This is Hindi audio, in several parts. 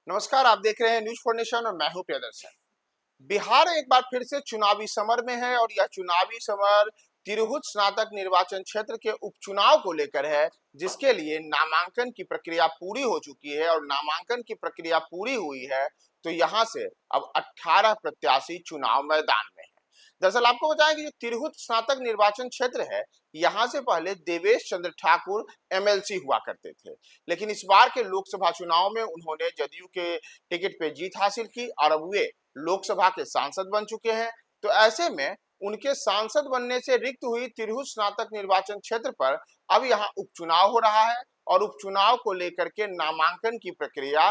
नमस्कार, आप देख रहे हैं न्यूज फॉर नेशन और मैं हूं प्रियदर्शन। बिहार एक बार फिर से चुनावी समर में है और यह चुनावी समर तिरहुत स्नातक निर्वाचन क्षेत्र के उपचुनाव को लेकर है, जिसके लिए नामांकन की प्रक्रिया पूरी हो चुकी है और नामांकन की प्रक्रिया पूरी हुई है तो यहां से अब 18 प्रत्याशी चुनाव मैदान में है। दरअसल आपको बताएं कि जो तिरहुत स्नातक निर्वाचन क्षेत्र है, यहां से पहले देवेश चंद्र ठाकुर एमएलसी हुआ करते थे, लेकिन इस बार के लोकसभा चुनाव में उन्होंने जदयू के टिकट पे जीत हासिल की और अब वे लोकसभा के सांसद बन चुके हैं। तो ऐसे में उनके सांसद बनने से रिक्त हुई तिरहुत स्नातक निर्वाचन क्षेत्र पर अब यहाँ उपचुनाव हो रहा है और उपचुनाव को लेकर के नामांकन की प्रक्रिया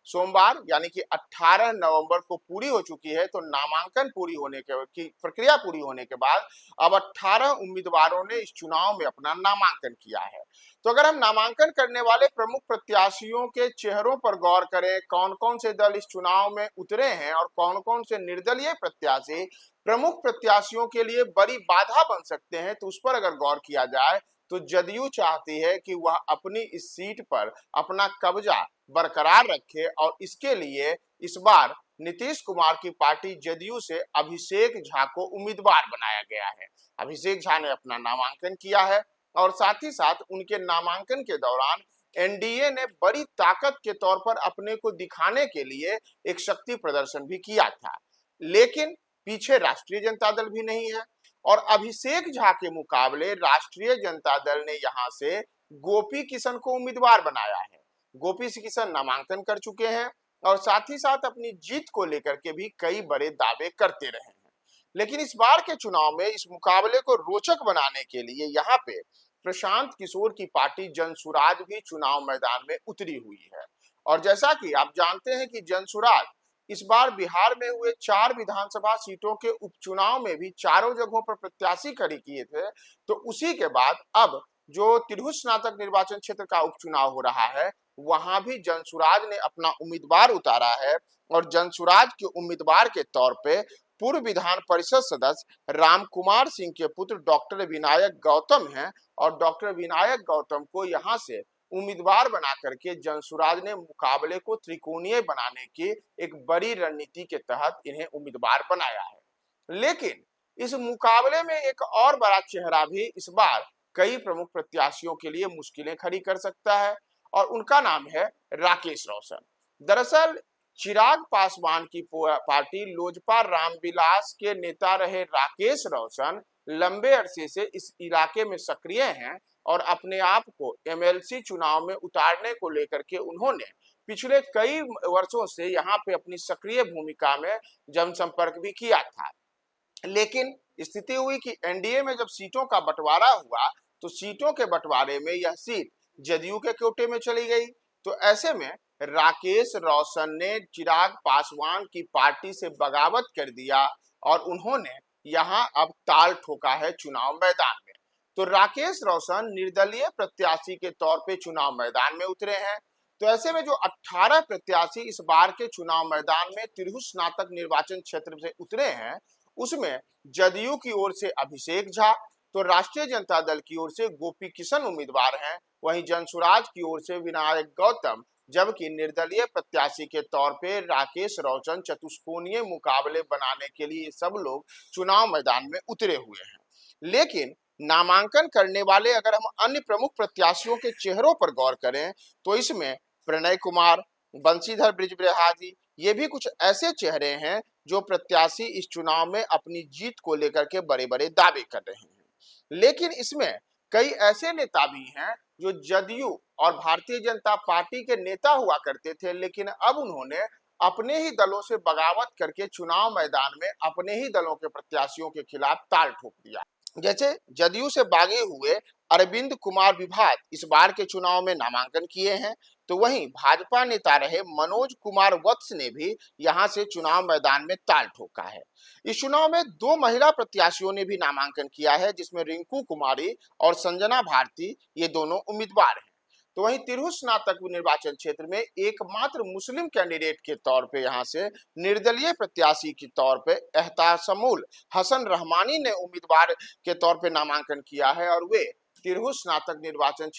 सोमवार यानी कि 18 नवंबर को पूरी हो चुकी है। तो नामांकन पूरी होने की प्रक्रिया पूरी होने के बाद अब 18 उम्मीदवारों ने इस चुनाव में अपना नामांकन किया है। तो अगर हम नामांकन करने वाले प्रमुख प्रत्याशियों के चेहरों पर गौर करें, कौन कौन से दल इस चुनाव में उतरे हैं और कौन कौन से निर्दलीय प्रत्याशी प्रमुख प्रत्याशियों के लिए बड़ी बाधा बन सकते हैं, तो उस पर अगर गौर किया जाए तो जदयू चाहती है कि वह अपनी इस सीट पर अपना कब्जा बरकरार रखे और इसके लिए इस बार नीतीश कुमार की पार्टी जदयू से अभिषेक झा को उम्मीदवार बनाया गया है। अभिषेक झा ने अपना नामांकन किया है और साथ ही साथ उनके नामांकन के दौरान एनडीए ने बड़ी ताकत के तौर पर अपने को दिखाने के लिए एक शक्ति प्रदर्शन भी किया था, लेकिन पीछे राष्ट्रीय जनता दल भी नहीं है और अभिषेक झा के मुकाबले राष्ट्रीय जनता दल ने यहां से गोपी किशन को उम्मीदवार बनाया है। गोपी किशन नामांकन कर चुके हैं और साथ ही साथ अपनी जीत को लेकर के भी कई बड़े दावे करते रहे हैं, लेकिन इस बार के चुनाव में इस मुकाबले को रोचक बनाने के लिए यहाँ पे प्रशांत किशोर की पार्टी जनसुराज भी चुनाव मैदान में उतरी हुई है। और जैसा कि आप जानते हैं कि जनसुराज इस बार बिहार में हुए 4 विधानसभा सीटों के उपचुनाव में भी चारों जगहों पर प्रत्याशी खड़ी किए थे। तो उसी के बाद अब जो तिरहुत स्नातक निर्वाचन क्षेत्र का उपचुनाव हो रहा है, वहां भी जनसुराज ने अपना उम्मीदवार उतारा है और जनसुराज के उम्मीदवार के तौर पे पूर्व विधान परिषद सदस्य राम कुमार सिंह के पुत्र डॉक्टर विनायक गौतम हैं और डॉक्टर विनायक गौतम को यहां से उम्मीदवार बना करके जनसुराज ने मुकाबले को त्रिकोणीय बनाने की एक बड़ी रणनीति के तहत इन्हें उम्मीदवार बनाया है। लेकिन इस मुकाबले में एक और बड़ा चेहरा भी इस बार कई प्रमुख प्रत्याशियों के लिए मुश्किलें खड़ी कर सकता है और उनका नाम है राकेश रोशन। दरअसल चिराग पासवान की पार्टी लोजपा रामविलास के नेता रहे राकेश रोशन लंबे अरसे से इस इलाके में सक्रिय हैं और अपने आप को एमएलसी चुनाव में उतारने को लेकर के उन्होंने पिछले कई वर्षों से यहाँ पे अपनी सक्रिय भूमिका में जनसंपर्क भी किया था। लेकिन स्थिति हुई कि एनडीए में जब सीटों का बंटवारा हुआ तो सीटों के बंटवारे में यह सीट जदयू के कोटे में चली गई। तो ऐसे में राकेश रोशन ने चिराग पासवान की पार्टी से बगावत कर दिया और उन्होंने यहां अब ताल ठोका है चुनाव मैदान में। तो राकेश रोशन निर्दलीय प्रत्याशी के तौर पे चुनाव मैदान में उतरे हैं। तो ऐसे में जो 18 प्रत्याशी इस बार के चुनाव मैदान में तिरहुत स्नातक निर्वाचन क्षेत्र से उतरे हैं, उसमें जदयू की ओर से अभिषेक झा, तो राष्ट्रीय जनता दल की ओर से गोपी किशन उम्मीदवार हैं, वहीं जनसुराज की ओर से विनायक गौतम, जबकि निर्दलीय प्रत्याशी के तौर पे राकेश रोशन चतुष्कोणीय मुकाबले बनाने के लिए सब लोग चुनाव मैदान में उतरे हुए हैं। लेकिन नामांकन करने वाले अगर हम अन्य प्रमुख प्रत्याशियों के चेहरों पर गौर करें तो इसमें प्रणय कुमार, बंशीधर बृजबहाजी, ये भी कुछ ऐसे चेहरे हैं जो प्रत्याशी इस चुनाव में अपनी जीत को लेकर के बड़े बड़े दावे कर रहे हैं। लेकिन इसमें कई ऐसे नेता भी हैं जो जदयू और भारतीय जनता पार्टी के नेता हुआ करते थे, लेकिन अब उन्होंने अपने ही दलों से बगावत करके चुनाव मैदान में अपने ही दलों के प्रत्याशियों के खिलाफ ताल ठोक दिया। जैसे जदयू से बागे हुए अरविंद कुमार विभात इस बार के चुनाव में नामांकन किए हैं, तो वहीं भाजपा नेता रहे मनोज कुमार वत्स ने भी यहां से चुनाव मैदान में ताल ठोका है। इस चुनाव में 2 महिला प्रत्याशियों ने भी नामांकन किया है, जिसमें रिंकू कुमारी और संजना भारती ये दोनों उम्मीदवार हैं। तो वहीं तिरहुत स्नातक निर्वाचन क्षेत्र में एकमात्र मुस्लिम कैंडिडेट के तौर पे यहां से निर्दलीय प्रत्याशी के तौर पे एहतासमुल हसन रहमानी ने उम्मीदवार के तौर पे नामांकन किया है और वे तिरहुत स्नातक निर्वाचन